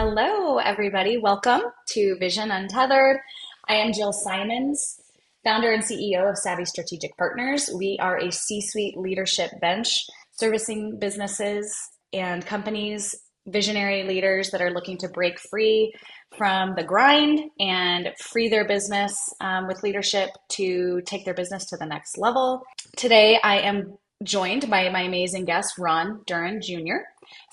Hello, everybody. Welcome to Vision Untethered. I am Jill Simons, founder and CEO of Savvy Strategic Partners. We are a C-suite leadership bench servicing businesses and companies, visionary leaders that are looking to break free from the grind and free their business with leadership to take their business to the next level. Today, I am joined by my amazing guest, Ron Duren Jr.,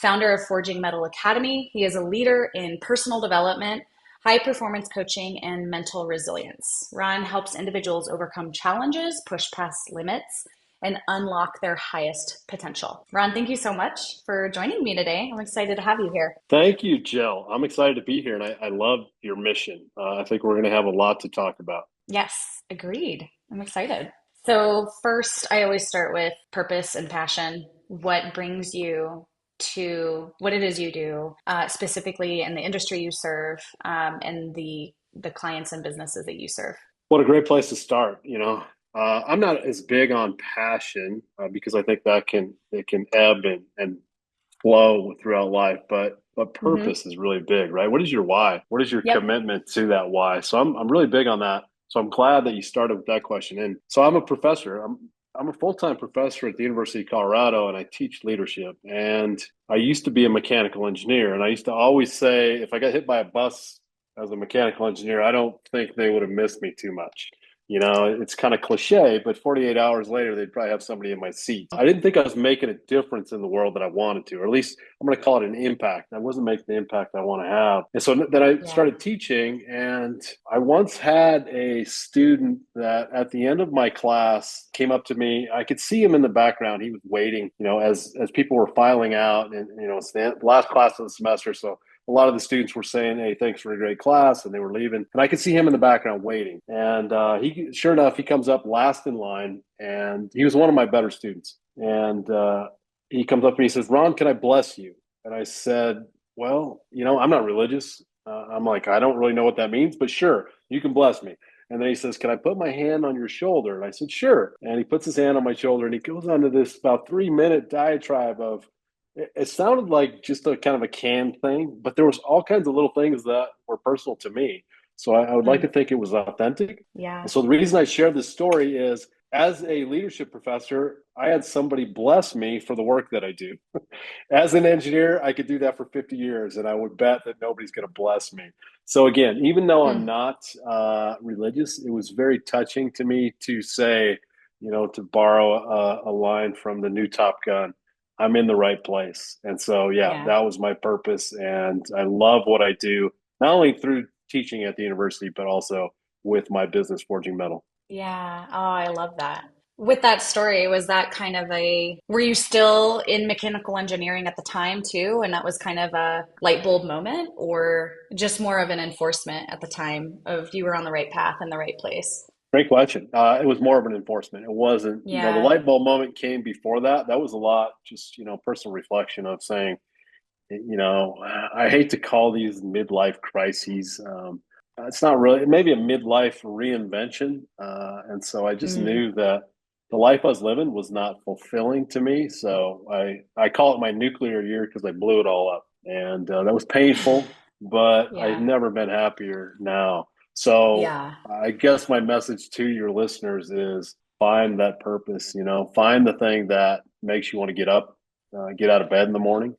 founder of Forging Metal Academy. He is a leader in personal development, high performance coaching, and mental resilience. Ron helps individuals overcome challenges, push past limits, and unlock their highest potential. Ron, thank you so much for joining me today. I'm excited to have you here. Thank you, Jill. I'm excited to be here, and I love your mission. I think we're going to have a lot to talk about. Yes, agreed. I'm excited. So first, I always start with purpose and passion. What brings you to what it is you do, specifically in the industry you serve, and the clients and businesses that you serve? What a great place to start. I'm not as big on passion because I think that it can ebb and flow throughout life, but Hmm. purpose is really big, right? What is your why? What is your Yep. commitment to that why? So I'm really big on that. So I'm glad that you started with that question. And so I'm a professor. I'm a full-time professor at the University of Colorado, and I teach leadership. And I used to be a mechanical engineer, and I used to always say if I got hit by a bus as a mechanical engineer, I don't think they would have missed me too much. It's kind of cliche, but 48 hours later, they'd probably have somebody in my seat. I didn't think I was making a difference in the world that I wanted to, or at least I'm going to call it an impact. I wasn't making the impact I want to have. And so then I Yeah. started teaching, and I once had a student that at the end of my class came up to me. I could see him in the background. He was waiting, as people were filing out, and, it's the last class of the semester. So a lot of the students were saying, "Hey, thanks for a great class," and they were leaving. And I could see him in the background waiting. And sure enough, he comes up last in line, and he was one of my better students. And he comes up to me, he says, "Ron, can I bless you?" And I said, "Well, I'm not religious." I'm like, "I don't really know what that means, but sure, you can bless me." And then he says, "Can I put my hand on your shoulder?" And I said, "Sure." And he puts his hand on my shoulder, and he goes on to this about 3 minute diatribe of it sounded like just a kind of a canned thing, but there was all kinds of little things that were personal to me. So I would like Mm. to think it was authentic. Yeah. And so the reason I share this story is as a leadership professor, I had somebody bless me for the work that I do. As an engineer, I could do that for 50 years, and I would bet that nobody's going to bless me. So again, even though I'm Mm. not religious, it was very touching to me to say, to borrow a line from the new Top Gun, I'm in the right place. And so, yeah, Yeah. that was my purpose. And I love what I do, not only through teaching at the university, but also with my business, Forging Metal. Yeah. Oh, I love that. With that story, was that kind of were you still in mechanical engineering at the time too? And that was kind of a light bulb moment, or just more of an enforcement at the time of you were on the right path in the right place? Great question. It was more of an enforcement. It wasn't, the Yeah. light bulb moment came before that. That was a lot, just, personal reflection of saying, I hate to call these midlife crises. It's not really, maybe a midlife reinvention. And so I just Mm. knew that the life I was living was not fulfilling to me. So I call it my nuclear year because I blew it all up. And that was painful, but I've Yeah. never been happier now. So Yeah. I guess my message to your listeners is find that purpose, find the thing that makes you want to get up, get out of bed in the morning.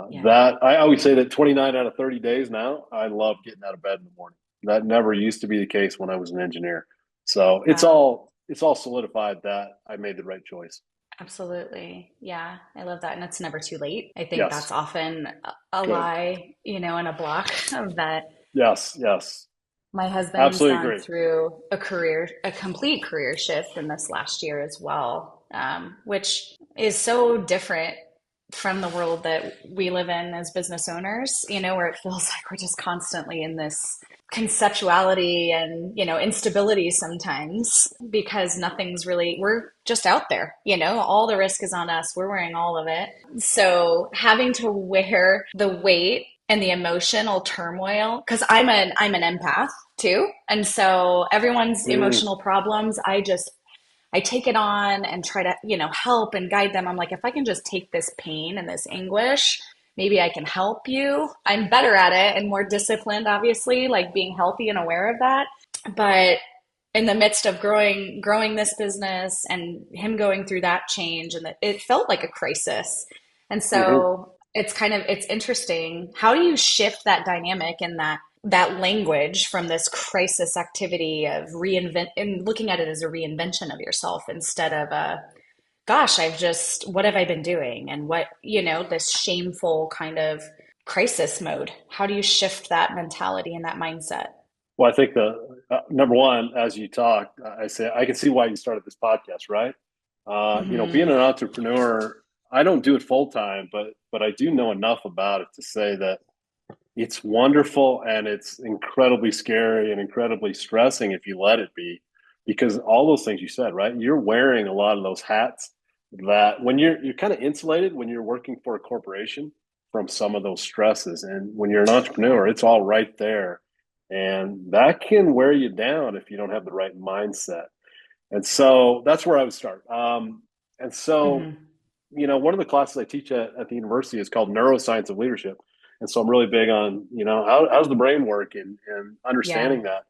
Yeah. That I always say that 29 out of 30 days now, I love getting out of bed in the morning. That never used to be the case when I was an engineer. So Wow. it's all solidified that I made the right choice. Absolutely. Yeah, I love that. And it's never too late. I think that's Yes. often a Good. lie, and a block of that. Yes. Yes. My husband's Absolutely gone agree. through a complete career shift in this last year as well, which is so different from the world that we live in as business owners, where it feels like we're just constantly in this conceptuality and, instability sometimes because nothing's really, we're just out there, all the risk is on us. We're wearing all of it. So having to wear the weight and the emotional turmoil, because I'm an empath too. And so everyone's Mm, emotional problems, I take it on and try to, help and guide them. I'm like, if I can just take this pain and this anguish maybe I can help you. I'm better at it and more disciplined, obviously, like being healthy and aware of that. But in the midst of growing this business and him going through that change, and it felt like a crisis. And Hmm. so it's interesting. How do you shift that dynamic and that language from this crisis activity of reinvent and looking at it as a reinvention of yourself instead of a gosh, what have I been doing? And this shameful kind of crisis mode. How do you shift that mentality and that mindset? Well, I think the number one, as you talk, I say I can see why you started this podcast, right? Being Hmm. an entrepreneur, I don't do it full time, but I do know enough about it to say that it's wonderful and it's incredibly scary and incredibly stressing if you let it be, because all those things you said, right? You're wearing a lot of those hats that when you're kind of insulated when you're working for a corporation from some of those stresses, and when you're an entrepreneur, Yeah. it's all right there, and that can wear you down if you don't have the right mindset. And so that's where I would start. And so Hmm. one of the classes I teach at the university is called neuroscience of leadership. And so I'm really big on, how does the brain work, and Yeah. understanding that.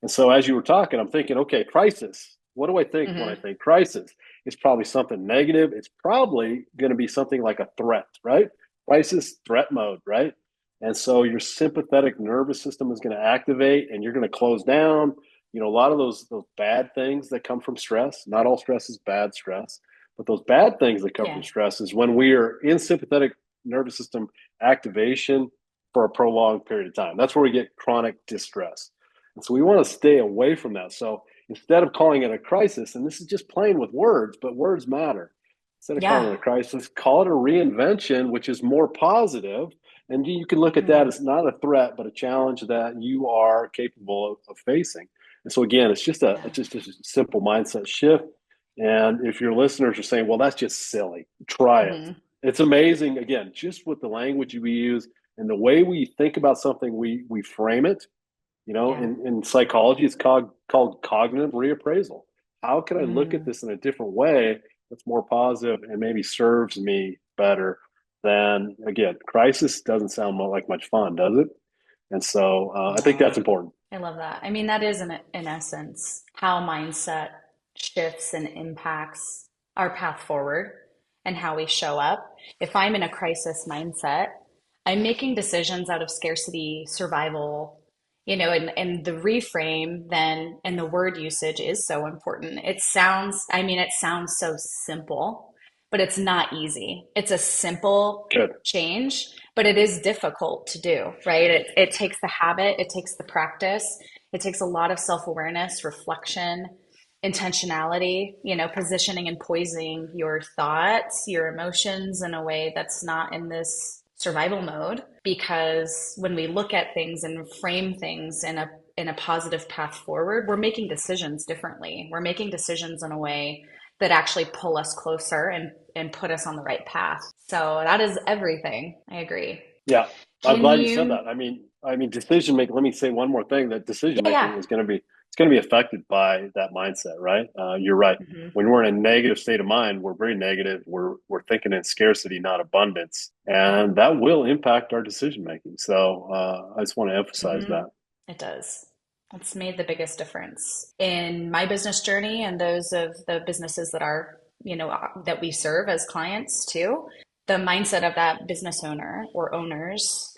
And so as you were talking, I'm thinking, okay, crisis. What do I think when I Hmm. think crisis? It's probably something negative. It's probably going to be something like a threat, right? Crisis, threat mode, right? And so your sympathetic nervous system is going to activate and you're going to close down. A lot of those bad things that come from stress, not all stress is bad stress, but those bad things that come from Yeah. stress is when we are in sympathetic nervous system activation for a prolonged period of time. That's where we get chronic distress. And so we want to stay away from that. So instead of calling it a crisis, and this is just playing with words, but words matter. Instead of calling Yeah. it a crisis, call it a reinvention, which is more positive. And you can look at that Mm. as not a threat, but a challenge that you are capable of facing. And so again, it's just a Yeah. just a simple mindset shift. And if your listeners are saying, "Well, that's just silly," try it. Hmm. It's amazing. Again, just with the language we use and the way we think about something, we frame it. Yeah. In psychology, it's called cognitive reappraisal. How can I look at Mm. this in a different way that's more positive and maybe serves me better than, again, crisis doesn't sound like much fun, does it? And so I think No. that's important. I love that. I mean, that is in essence how mindset shifts and impacts our path forward and how we show up. If I'm in a crisis mindset, I'm making decisions out of scarcity, survival, and the reframe then and the word usage is so important. It sounds so simple, but it's not easy. It's a simple Good. change, but it is difficult to do, right? It takes the habit, it takes the practice, it takes a lot of self awareness, reflection, intentionality, positioning and poising your thoughts, your emotions in a way that's not in this survival mode. Because when we look at things and frame things in a positive path forward, we're making decisions differently. We're making decisions in a way that actually pull us closer and put us on the right path. So that is everything. I agree. Yeah, I'm Can glad you said you? that. I mean, decision making. Let me say one more thing: that decision Yeah, making yeah. is going to be it's going to be affected by that mindset, right? You're right. Hmm. When we're in a negative state of mind, we're very negative. We're thinking in scarcity, not abundance, and that will impact our decision making. So I just want to emphasize Hmm. that. It does. It's made the biggest difference in my business journey and those of the businesses that we serve as clients too. The mindset of that business owner or owners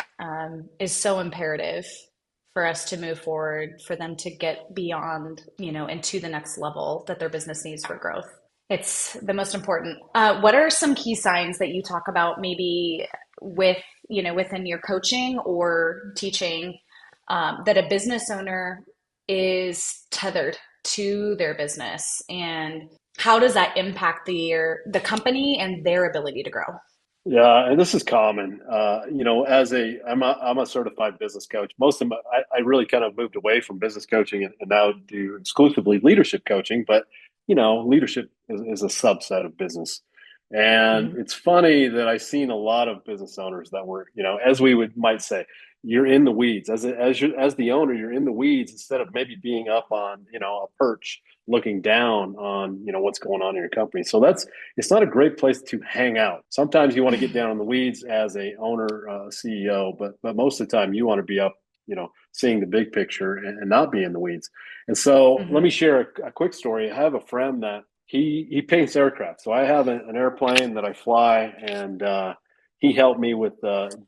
is so imperative for us to move forward, for them to get beyond, and to the next level that their business needs for growth. It's the most important. What are some key signs that you talk about maybe with, within your coaching or teaching that a business owner is tethered to their business, and how does that impact the company and their ability to grow? Yeah, and this is common. I'm a certified business coach. Most of I really kind of moved away from business coaching and now do exclusively leadership coaching. But leadership is a subset of business. And Hmm. it's funny that I've seen a lot of business owners that were, as we might say, you're in the weeds as the owner. You're in the weeds instead of maybe being up on a perch looking down on what's going on in your company. So it's not a great place to hang out. Sometimes you want to get down in the weeds as a owner, CEO, but most of the time you want to be up, seeing the big picture and not be in the weeds. And so let me Hmm. share a quick story. I have a friend that he paints aircraft. So I have an airplane that I fly, and he helped me with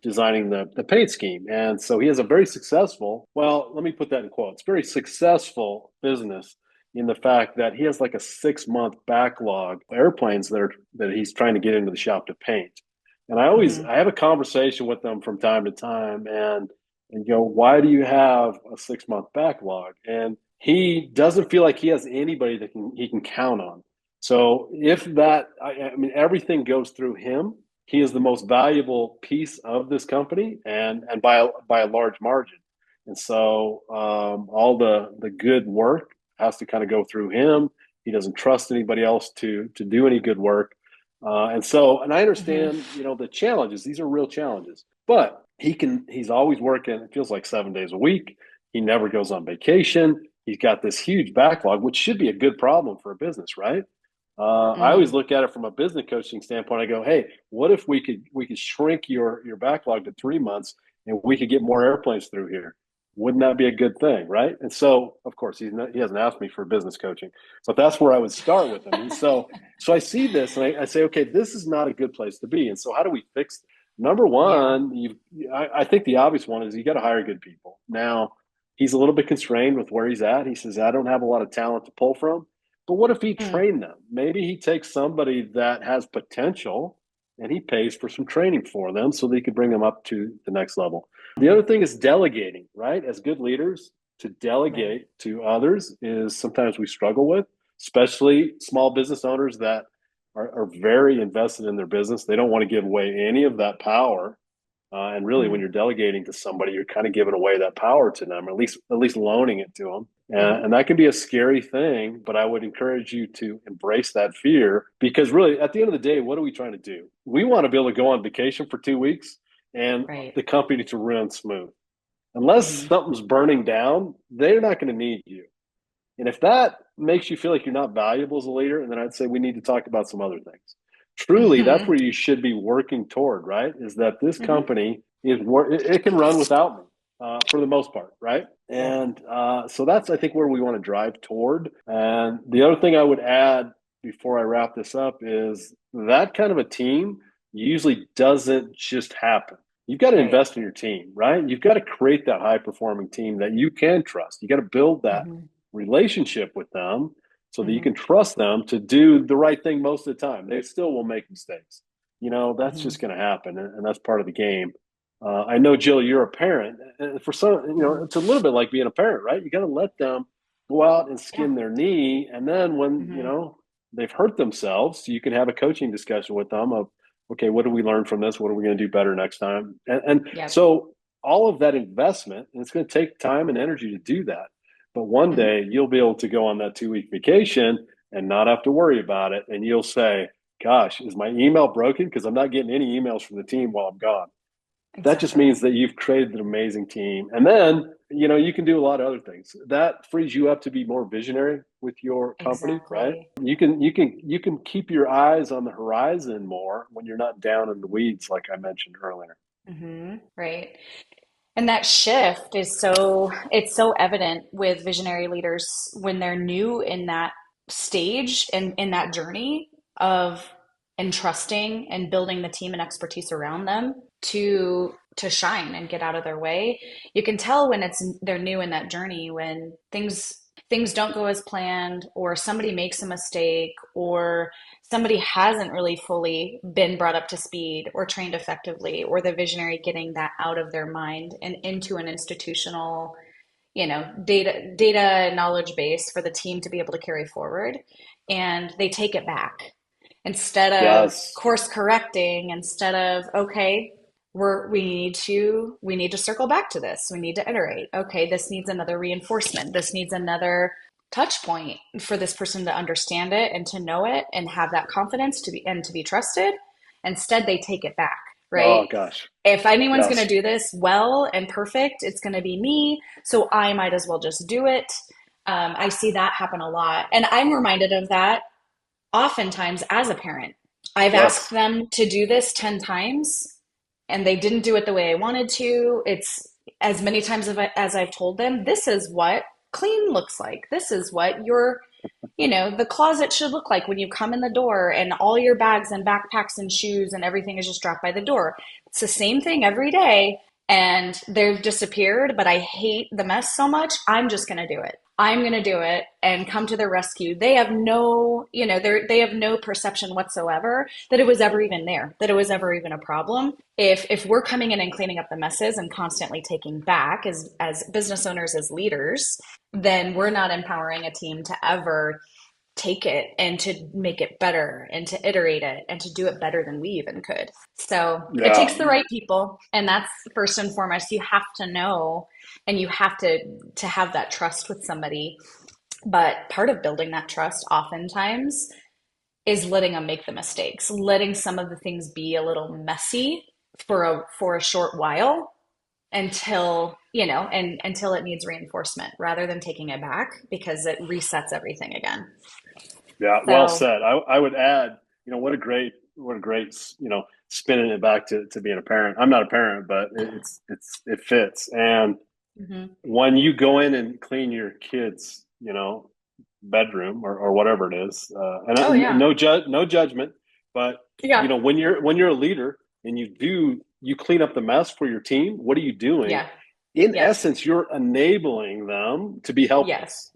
designing the paint scheme. And so he has a very successful, well, let me put that in quotes, very successful business in the fact that he has like a 6 month backlog of airplanes that he's trying to get into the shop to paint. And Hmm. I have a conversation with them from time to time, and why do you have a 6 month backlog? And he doesn't feel like he has anybody that he can count on. So if that, I mean, everything goes through him. He is the most valuable piece of this company, and by a large margin. And so all the good work has to kind of go through him. He doesn't trust anybody else to do any good work. And I Hmm. understand, the challenges. These are real challenges, but he's always working. It feels like 7 days a week. He never goes on vacation. He's got this huge backlog, which should be a good problem for a business, right? I always Hmm. look at it from a business coaching standpoint. I go, hey, what if we could shrink your backlog to 3 months, and we could get more airplanes through here? Wouldn't that be a good thing, right? And so, of course, he hasn't asked me for business coaching, but that's where I would start with him. And so I see this, and I say, okay, this is not a good place to be. And so, how do we fix it? Number Yeah. one, I think the obvious one is you got to hire good people. Now, he's a little bit constrained with where he's at. He says, I don't have a lot of talent to pull from. But what if he Mm. trained them? Maybe he takes somebody that has potential and he pays for some training for them so they could bring them up to the next level. The other thing is delegating, right? As good leaders, to Right. delegate to others is sometimes we struggle with, especially small business owners that are very invested in their business. They don't want to give away any of that power. And really, when Mm. you're delegating to somebody, you're kind of giving away that power to them, or at least loaning it to them. Hmm. And that can be a scary thing, but I would encourage you to embrace that fear because really, at the end of the day, what are we trying to do? We want to be able to go on vacation for 2 weeks and Right. the company to run smooth. Unless Hmm. something's burning down, they're not going to need you. And if that makes you feel like you're not valuable as a leader, then I'd say we need to talk about some other things. Truly, that's Hmm. where you should be working toward, right? Is that this Hmm. company it can run without me for the most part, right? Yep. And so that's, I think, where we want to drive toward. And the other thing I would add before I wrap this up is that kind of a team usually doesn't just happen. You've got to Right. invest in your team, right? You've got to create that high performing team that you can trust. You got to build that Hmm. relationship with them so that you Hmm. can trust them to do the right thing most of the time. They still will make mistakes. That's Hmm. just going to happen, and that's part of the game. I know, Jill, you're a parent, and for some, Hmm. it's a little bit like being a parent, right? You got to let them go out and Yeah. skin their knee, and then when Hmm. they've hurt themselves, you can have a coaching discussion with them of, okay, what do we learn from this? What are we going to do better next time? And Yep. so all of that investment, and it's going to take time and energy to do that. But one Hmm. day you'll be able to go on that 2 week vacation and not have to worry about it. And you'll say, gosh, is my email broken? Because I'm not getting any emails from the team while I'm gone. That just Exactly. means that you've created an amazing team. And then, you can do a lot of other things. That frees you up to be more visionary with your company, right? Exactly. You can keep your eyes on the horizon more when you're not down in the weeds, like I mentioned earlier. Hmm. Right. And that shift is it's so evident with visionary leaders when they're new in that stage and in that journey of entrusting and building the team and expertise around them to shine and get out of their way. You can tell when they're new in that journey when things don't go as planned or somebody makes a mistake or somebody hasn't really fully been brought up to speed or trained effectively, or the visionary getting that out of their mind and into an institutional, data knowledge base for the team to be able to carry forward. And they take it back instead of Yes. course correcting, instead of, okay, we need to circle back to this. We need to iterate. Okay, this needs another reinforcement. This needs another touch point for this person to understand it and to know it and have that confidence to be trusted. Instead, they take it back. right? Oh gosh. If anyone's going to Yes. do this well and perfect, it's going to be me. So I might as well just do it. I see that happen a lot. And I'm reminded of that oftentimes as a parent. I've asked Yes. them to do this 10 times and they didn't do it the way I wanted to. It's as many times as I've told them, this is what clean looks like. This is what the closet should look like when you come in the door and all your bags and backpacks and shoes and everything is just dropped by the door. It's the same thing every day and they've disappeared, but I hate the mess so much. I'm just going to do it. I'm going to do it and come to their rescue. They have they have no perception whatsoever that it was ever even there, that it was ever even a problem. If we're coming in and cleaning up the messes and constantly taking back as business owners, as leaders, then we're not empowering a team to ever take it and to make it better and to iterate it and to do it better than we even could. So it Yeah. takes the right people. And that's first and foremost, you have to know and you have to have that trust with somebody. But part of building that trust oftentimes is letting them make the mistakes, letting some of the things be a little messy for a short while until and until it needs reinforcement rather than taking it back because it resets everything again. Yeah. Well So said. I would add, what a great, spinning it back to being a parent. I'm not a parent, but it fits. And mhm. when you go in and clean your kids, bedroom or whatever it is, Oh and yeah. no judgment, but Yeah. when you're a leader and you clean up the mess for your team, what are you doing? Yeah. In Yes. essence, you're enabling them to be helpful. Yes.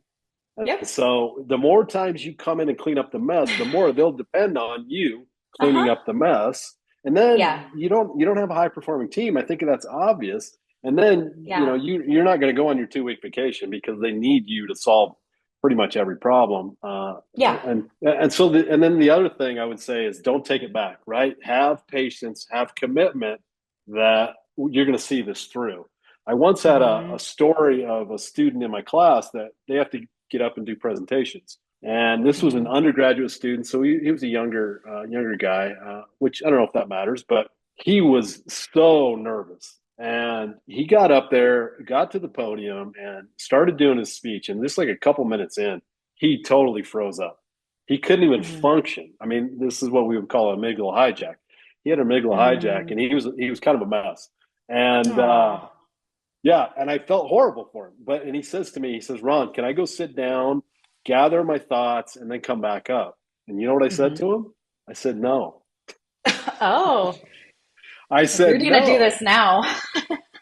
And Yep. so the more times you come in and clean up the mess, the more they'll depend on you cleaning Uh-huh. up the mess. And then Yeah. you don't have a high performing team. I think that's obvious. And then Yeah. you're not going to go on your 2 week vacation because they need you to solve pretty much every problem. Yeah. And then the other thing I would say is don't take it back. Right? Have patience, have commitment that you're going to see this through. I once had a Hmm. story of a student in my class that they have to get up and do presentations. And this was an Hmm. undergraduate student, so he was a younger guy, which I don't know if that matters, but he was so nervous. And he got up there, got to the podium, and started doing his speech. And just like a couple minutes in, he totally froze up. He couldn't even Hmm. function. I mean, this is what we would call an amygdala hijack. He had an amygdala hijack, Hmm. and he was kind of a mess. And Oh. yeah, and I felt horrible for him. And he says to me, he says, "Ron, can I go sit down, gather my thoughts, and then come back up?" And you know what I said Hmm. to him? I said, "No." Oh. I If you're said, gonna do "No." this now.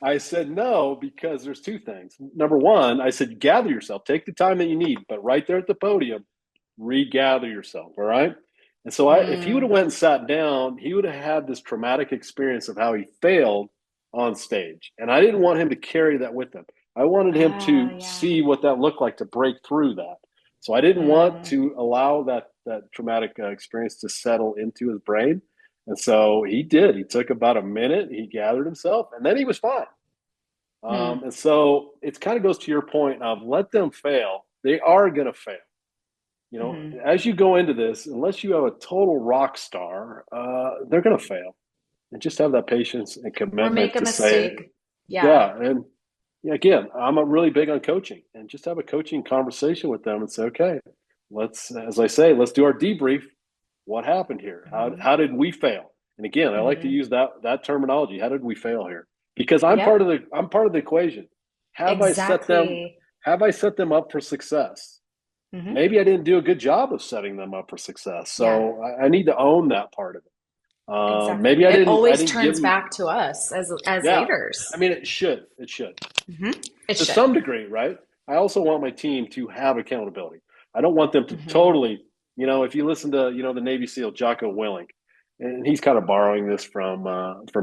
I said, "No," because there's two things. Number one, I said, gather yourself, take the time that you need, but right there at the podium, regather yourself. All right. And so if he would Mm. have went and sat down, he would have had this traumatic experience of how he failed on stage. And I didn't want him to carry that with him. I wanted him to Yeah. see what that looked like to break through that. So I didn't want Mm. to allow that traumatic experience to settle into his brain. And so he did. He took about a minute, he gathered himself, and then he was fine. Mm. And so it kind of goes to your point of let them fail. They are going to fail. Hmm. As you go into this, unless you have a total rock star, they're going to fail. And just have that patience and Or make commitment a to say, mistake. Yeah. yeah. And yeah, again, I'm a really big on coaching and just have a coaching conversation with them and say, okay, as I say, let's do our debrief. What happened here? How, Hmm. how did we fail? And again, I like to Hmm. use that terminology. How did we fail here? Because Yep. I'm part of the equation. Have I set them Exactly. have I set them up for success? Hmm. Maybe I didn't do a good job of setting them up for success. Yeah. So I need to own that part of it. Exactly. Maybe I It didn't I always didn't give turns them. back to us as Yeah, I leaders. mean it should Hmm. It to should. some degree, right? I also want my team to have accountability. I don't want them to Hmm. totally, if you listen to the Navy SEAL Jocko Willink, and he's kind of borrowing this from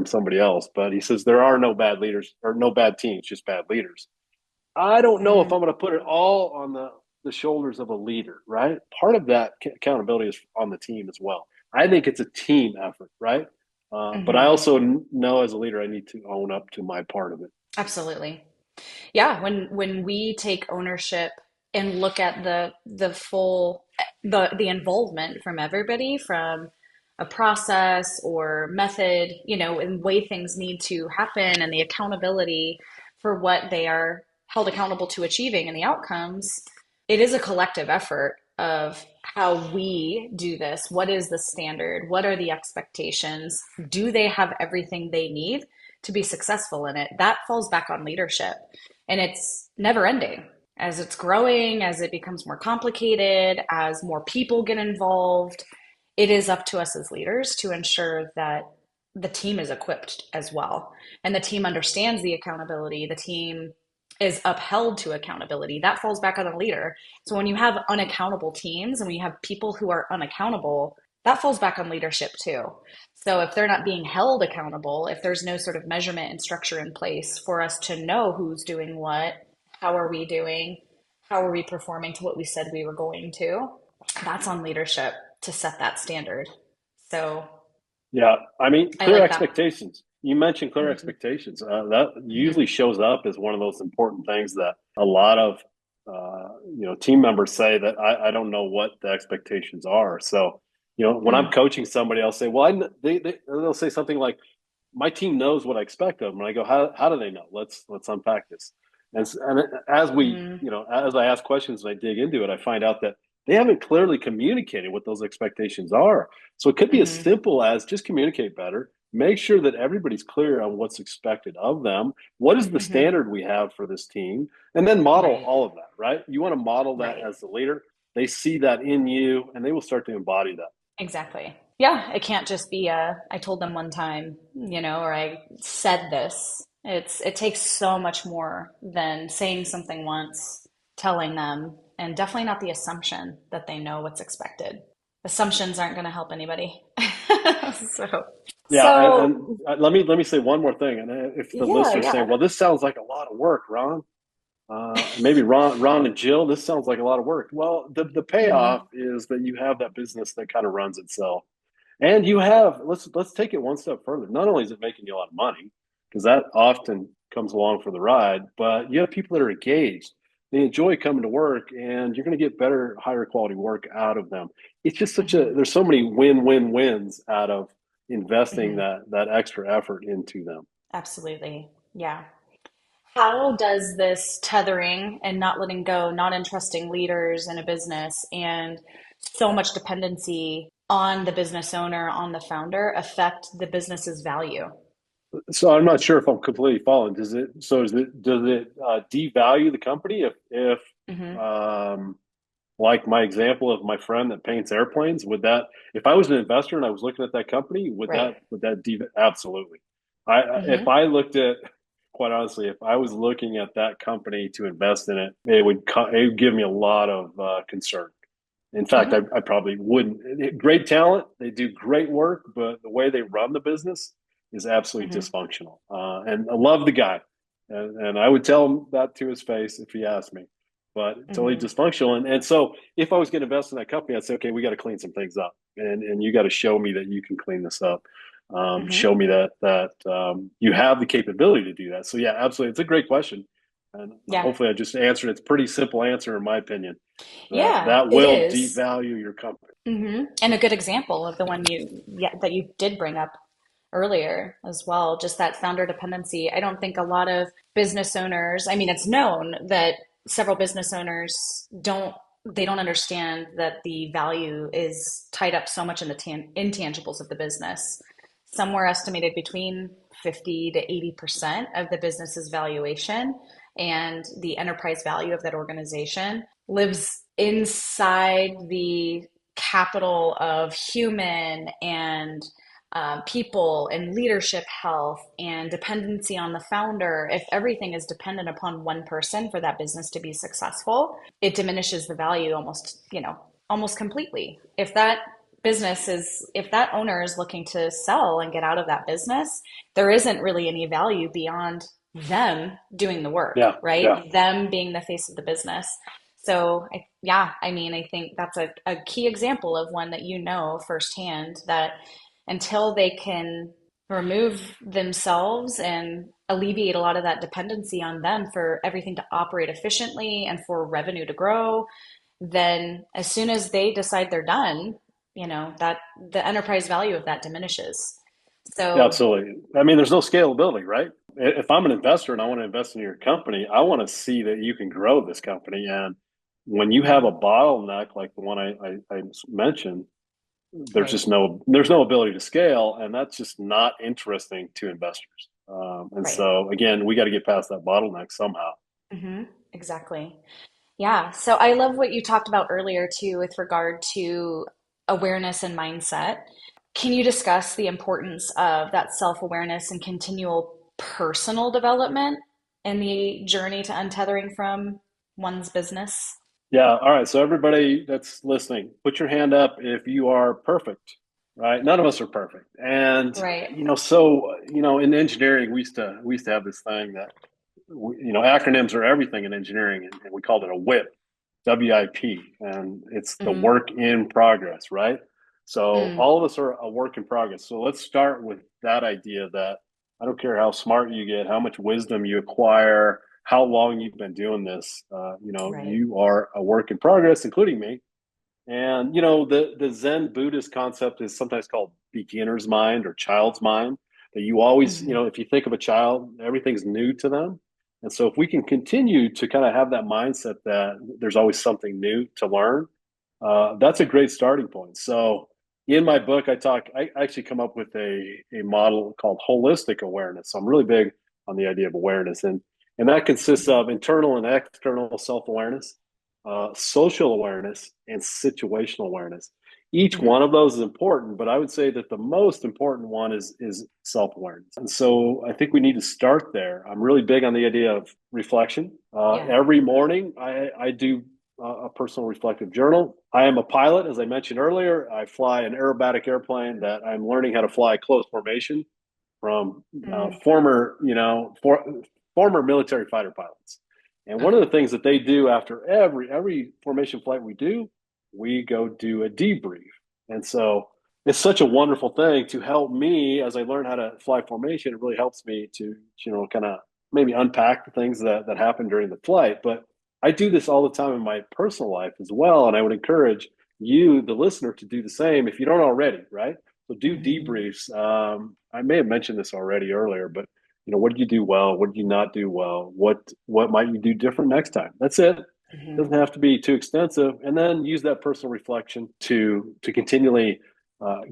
somebody else, but he says there are no bad leaders or no bad teams, just bad leaders. I don't know if I'm Mm. going to put it all on the shoulders of a leader, right? Part of that accountability is on the team as well. I think it's a team effort, right? But I Hmm. also know as a leader, I need to own up to my part of it. Absolutely. Yeah, when we take ownership and look at the full the involvement from everybody, from a process or method, and way things need to happen and the accountability for what they are held accountable to achieving and the outcomes, it is a collective effort of how we do this. What is the standard? What are the expectations? Do they have everything they need to be successful in it? That falls back on leadership. And it's never ending. As it's growing, as it becomes more complicated, as more people get involved, it is up to us as leaders to ensure that the team is equipped as well. And the team understands the accountability. The team is upheld to accountability. That falls back on the leader. So when you have unaccountable teams and when you have people who are unaccountable, that falls back on leadership too. So if they're not being held accountable, if there's no sort of measurement and structure in place for us to know who's doing what, how are we doing, how are we performing to what we said we were going to, that's on leadership to set that standard. So yeah, I mean, I clear like that. expectations. You mentioned clear Mm-hmm. expectations. That Mm-hmm. usually shows up as one of those important things that a lot of team members say that I don't know what the expectations are. So when I'm Mm-hmm. coaching somebody, I'll say, well, they'll say something like, my team knows what I expect of them, and I go, how do they know? Let's unpack this. And as we Mm-hmm. as I ask questions and I dig into it, I find out that they haven't clearly communicated what those expectations are. So it could be as Mm-hmm. simple as just communicate better, make sure that everybody's clear on what's expected of them. What is the Mm-hmm. standard we have for this team? And then model Right. all of that, right? You want to model that Right. as the leader. They see that in you and they will start to embody that. Exactly. Yeah, it can't just be I told them one time, or I said this. It takes so much more than saying something once, telling them, and definitely not the assumption that they know what's expected. Assumptions aren't going to help anybody. So, Yeah, and so let me say one more thing. And if the yeah, listener's yeah. saying, "Well, this sounds like a lot of work, Ron," maybe Ron and Jill, this sounds like a lot of work. Well, the payoff Hmm. is that you have that business that kind of runs itself, and you have let's take it one step further. Not only is it making you a lot of money, because that often comes along for the ride, but you have people that are engaged. They enjoy coming to work, and you're going to get better, higher quality work out of them. It's just Hmm. there's so many win-win-wins out of investing Hmm. that extra effort into them. Absolutely. Yeah. How does this tethering and not letting go, not entrusting leaders in a business, and so much dependency on the business owner, on the founder, affect the business's value? So I'm not sure if I'm completely following. Does it devalue the company if Hmm. um, like my example of my friend that paints airplanes, would that, if I was an investor and I was looking at that company, Right. absolutely. If Hmm. I looked at, quite honestly, if I was looking at that company to invest in it, it would give me a lot of concern. In fact, Hmm. I probably wouldn't. Great talent, they do great work, but the way they run the business is absolutely Hmm. dysfunctional. And I love the guy, and I would tell him that to his face if he asked me. But totally Hmm. dysfunctional. And so, if I was going to invest in that company, I'd say, okay, we got to clean some things up, and you got to show me that you can clean this up. Hmm. Show me that you have the capability to do that. So yeah, absolutely, it's a great question, and Yeah. hopefully, I just answered. It's a pretty simple answer in my opinion. Yeah, That it will is. devalue your company. And a good example of the one that you did bring up earlier as well, just that founder dependency. I don't think a lot of business owners, I mean, it's known that several business owners don't understand that the value is tied up so much in the intangibles of the business. Somewhere estimated between 50 to 80% of the business's valuation and the enterprise value of that organization lives inside the capital of human and people and leadership health and dependency on the founder. If everything is dependent upon one person for that business to be successful, it diminishes the value almost completely. If that owner is looking to sell and get out of that business, there isn't really any value beyond them doing the work, Yeah, yeah. right? Them being the face of the business. So, yeah, I mean, I think that's a key example of one that firsthand that until they can remove themselves and alleviate a lot of that dependency on them for everything to operate efficiently and for revenue to grow, then as soon as they decide they're done, that the enterprise value of that diminishes. Yeah, So, absolutely. I mean, there's no scalability, right? If I'm an investor and I want to invest in your company, I want to see that you can grow this company. And when you have a mhm, bottleneck like the one I mentioned, right, there's no ability to scale, and that's just not interesting to investors. And right. so again, we got to get past that bottleneck somehow. Exactly. Yeah. So I love what you talked about earlier too with regard to awareness and mindset. Can you discuss the importance of that self-awareness and continual personal development in the journey to untethering from one's business? Yeah. All right. So everybody that's listening, put your hand up if you are perfect, right? None of us are perfect. And, Right. in engineering, we used to have this thing that, acronyms are everything in engineering. And we called it a WIP, WIP. And it's the Mm-hmm. work in progress, right? So Mm. all of us are a work in progress. So let's start with that idea that I don't care how smart you get, how much wisdom you acquire, how long you've been doing this. Right. You are a work in progress, including me. And the Zen Buddhist concept is sometimes called beginner's mind or child's mind. That you always, Mm-hmm. if you think of a child, everything's new to them. And so if we can continue to kind of have that mindset that there's always something new to learn, that's a great starting point. So in my book, I actually come up with a model called holistic awareness. So I'm really big on the idea of awareness, and that consists Mm-hmm. of internal and external self awareness, social awareness, and situational awareness. Each Mm-hmm. one of those is important, but I would say that the most important one is self awareness. And so I think we need to start there. I'm really big on the idea of reflection. Yeah. Every morning, I do a personal reflective journal. I am a pilot, as I mentioned earlier. I fly an aerobatic airplane that I'm learning how to fly close formation from Mm. former military fighter pilots. And one of the Okay. things that they do after every formation flight we do, we go do a debrief. And so it's such a wonderful thing to help me as I learn how to fly formation. It really helps me to, kind of maybe unpack the things that happen during the flight. But I do this all the time in my personal life as well. And I would encourage you, the listener, to do the same if you don't already, right? So do Mm-hmm. debriefs. I may have mentioned this already earlier, but what did you do well? What did you not do well? What might you do different next time? That's it. Mm-hmm. Doesn't have to be too extensive, and then use that personal reflection to continually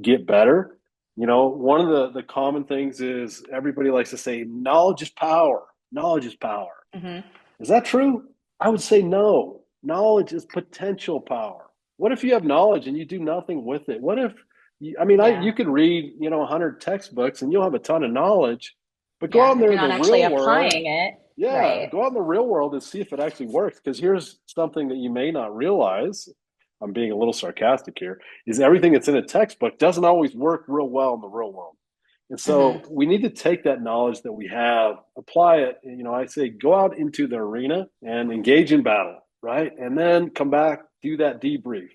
get better. One of the common things is everybody likes to say knowledge is power. Knowledge is power. Mm-hmm. Is that true? I would say no. Knowledge is potential power. What if you have knowledge and you do nothing with it? What if Yeah. you could read, 100 textbooks and you'll have a ton of knowledge, but go out Yeah. in If there you're in the not actually real world. applying it, Yeah, right. go out in the real world and see if it actually works. Because here's something that you may not realize. I'm being a little sarcastic here, is everything that's in a textbook doesn't always work real well in the real world. And so Mm-hmm. we need to take that knowledge that we have, apply it. I say go out into the arena and engage in battle, right? And then come back, do that debrief,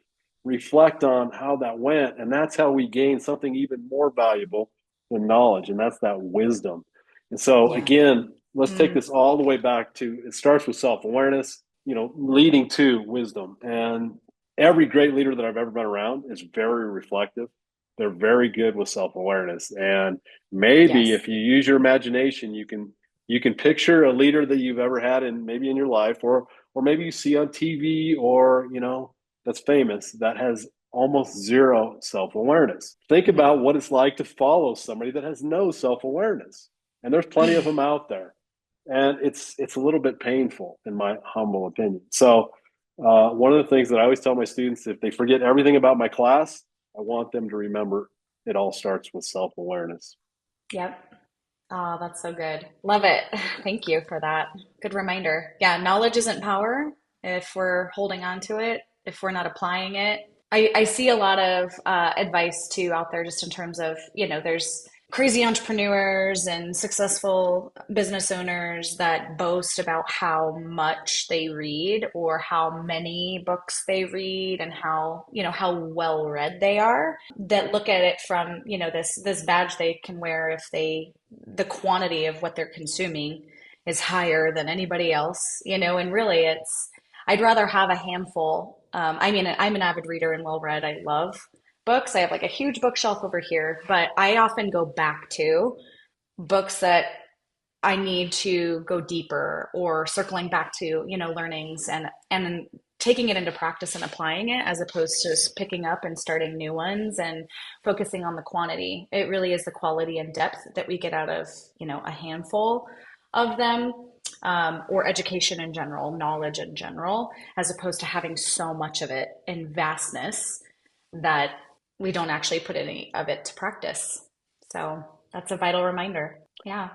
reflect on how that went. And that's how we gain something even more valuable than knowledge. And that's that wisdom. And so, Yeah. again, let's take Mm. this all the way back to it starts with self awareness, leading to wisdom. And every great leader that I've ever been around is very reflective. They're very good with self awareness. And maybe Yes. if you use your imagination, you can picture a leader that you've ever had in maybe in your life, or maybe you see on TV, or that's famous, that has almost zero self awareness. Think about Mm-hmm. what it's like to follow somebody that has no self awareness, and there's plenty of them out there, and it's a little bit painful in my humble opinion. So one of the things that I always tell my students, if they forget everything about my class, I want them to remember it all starts with self awareness. Yep. Oh, that's so good. Love it. Thank you for that. Good reminder. Yeah, knowledge isn't power if we're holding on to it, if we're not applying it. I see a lot of advice too out there just in terms of, there's crazy entrepreneurs and successful business owners that boast about how much they read or how many books they read and how well read they are, that look at it from, this badge they can wear if the quantity of what they're consuming is higher than anybody else, and really I'd rather have a handful. I mean, I'm an avid reader and well read. I love books. I have like a huge bookshelf over here, but I often go back to books that I need to go deeper or circling back to, learnings and taking it into practice and applying it as opposed to just picking up and starting new ones and focusing on the quantity. It really is the quality and depth that we get out of, a handful of them, or education in general, knowledge in general, as opposed to having so much of it in vastness that we don't actually put any of it to practice. So that's a vital reminder. Yeah.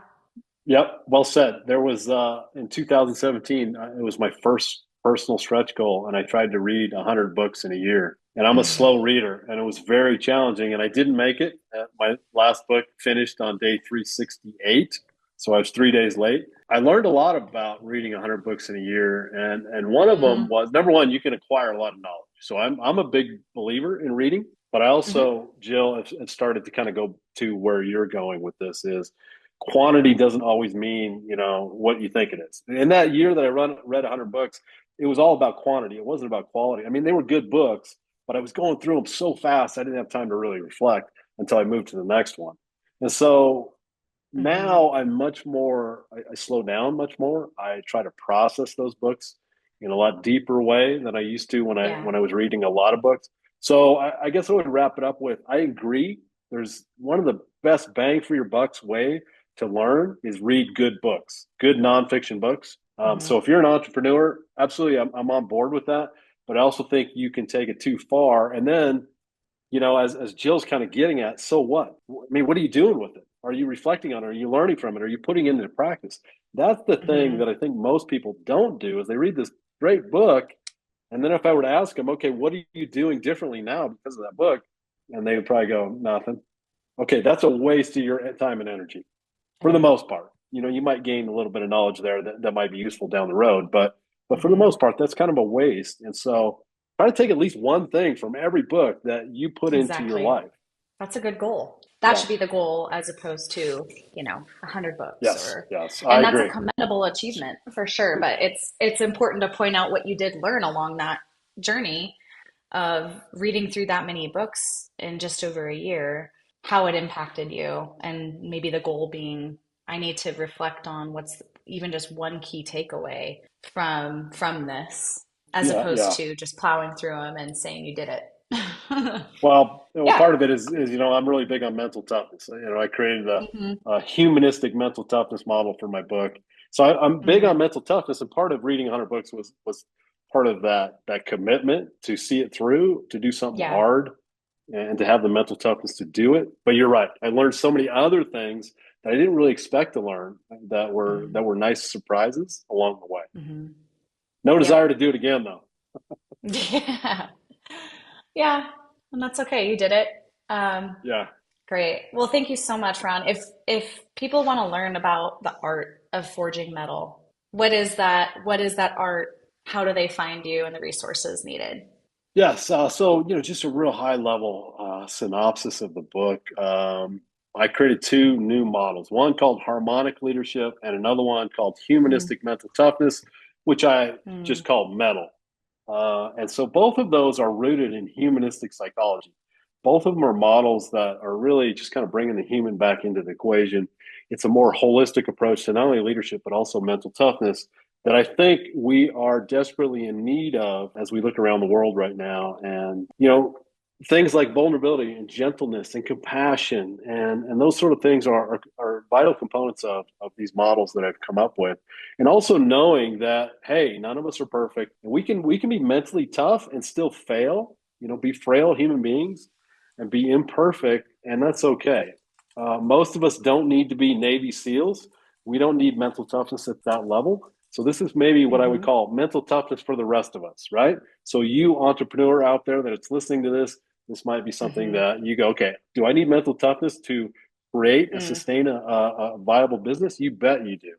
Yep, well said. There was in 2017, it was my first personal stretch goal, and I tried to read 100 books in a year. And I'm a slow reader, and it was very challenging, and I didn't make it. My last book finished on day 368, so I was 3 days late. I learned a lot about reading 100 books in a year, and one of them Mm, was, number one, you can acquire a lot of knowledge. So I'm a big believer in reading, but I mhm, also, Jill, have started to kind of go to where you're going with this is quantity doesn't always mean what you think it is. In that year that I read 100 books, it was all about quantity. It wasn't about quality. I mean, they were good books, but I was going through them so fast I didn't have time to really reflect until I moved to the next one. And so mhm. now I'm much more. I slow down much more. I try to process those books in a lot deeper way than I used to Yeah. when I was reading a lot of books. So I guess I would wrap it up with I agree. There's one of the best bang for your bucks way to learn is read good books, good nonfiction books. So Mhm. if you're an entrepreneur, absolutely, I'm on board with that. But I also think you can take it too far. And then, as Jill's kind of getting at, so what? I mean, what are you doing with it? Are you reflecting on it? Are you learning from it? Are you putting it into practice? That's the thing Mhm. that I think most people don't do is they read this great book. And then if I were to ask them, okay, what are you doing differently now because of that book? And they would probably go, nothing. Okay, that's a waste of your time and energy for the Right. most part. You might gain a little bit of knowledge there that might be useful down the road, but for the Mhm. most part, that's kind of a waste. And so try to take at least one thing from every book that you put into your Exactly. life. That's a good goal. That Yeah. should be the goal as opposed to, 100 books Yes. or, Yes. I and that's a agree. commendable achievement for sure. But it's important to point out what you did learn along that journey of reading through that many books in just over a year, how it impacted you, and maybe the goal being, I need to reflect on what's even just one key takeaway from this, as Yeah. opposed Yeah. to just plowing through them and saying you did it. Well, Yeah. part of it is I'm really big on mental toughness. I created Hmm. a humanistic mental toughness model for my book. So I'm big on Hmm. mental toughness, and part of reading 100 books was part of that commitment to see it through, to do something Yeah. hard, and to have the mental toughness to do it. But you're right. I learned so many other things that I didn't really expect to learn Hmm. that were nice surprises along the way. Hmm. No Yep. desire to do it again, though. Yeah. Yeah. And that's okay. You did it. Um, Yeah. Great. Well, thank you so much, Ron. If people want to learn about the art of forging metal, what is that? What is that art? How do they find you and the resources needed? Yes. So, just a real high level synopsis of the book. I created two new models, one called harmonic leadership and another one called Mm, humanistic mental toughness, which I mm, just called metal. And so both of those are rooted in humanistic psychology. Both of them are models that are really just kind of bringing the human back into the equation. It's a more holistic approach to not only leadership, but also mental toughness that I think we are desperately in need of as we look around the world right now. And, things like vulnerability and gentleness and compassion and those sort of things are vital components of these models that I've come up with. And also knowing that, hey, none of us are perfect. And we can be mentally tough and still fail, be frail human beings and be imperfect, and that's okay. Most of us don't need to be Navy SEALs. We don't need mental toughness at that level. So this is maybe what I would hmm. call mental toughness for the rest of us, right? So you entrepreneur out there that it's listening to this might be something Hmm. that you go, okay, do I need mental toughness to create and Mm, sustain a viable business? You bet you do.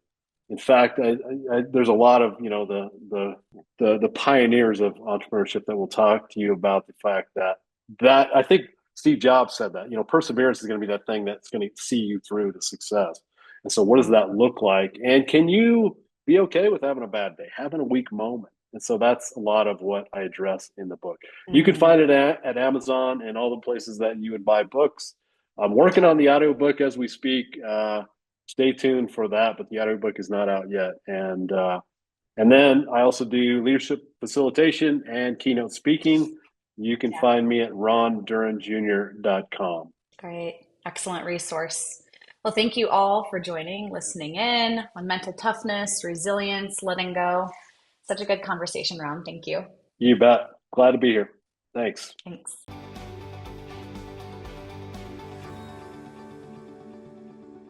In fact, there's a lot of the pioneers of entrepreneurship that will talk to you about the fact that I think Steve Jobs said that perseverance is going to be that thing that's going to see you through to success. And so, what does mm, that look like? And can you be okay with having a bad day, having a weak moment? And so that's a lot of what I address in the book. You can Mm, find it at Amazon and all the places that you would buy books. I'm working yeah. on the audiobook as we speak. Stay tuned for that, but the audiobook is not out yet. And then I also do leadership facilitation and keynote speaking. You can Yeah. find me at rondurenjr.com. Great. Excellent resource. Well, thank you all for joining, listening in on mental toughness, resilience, letting go. Such a good conversation, Ron. Thank you. You bet. Glad to be here. Thanks. Thanks.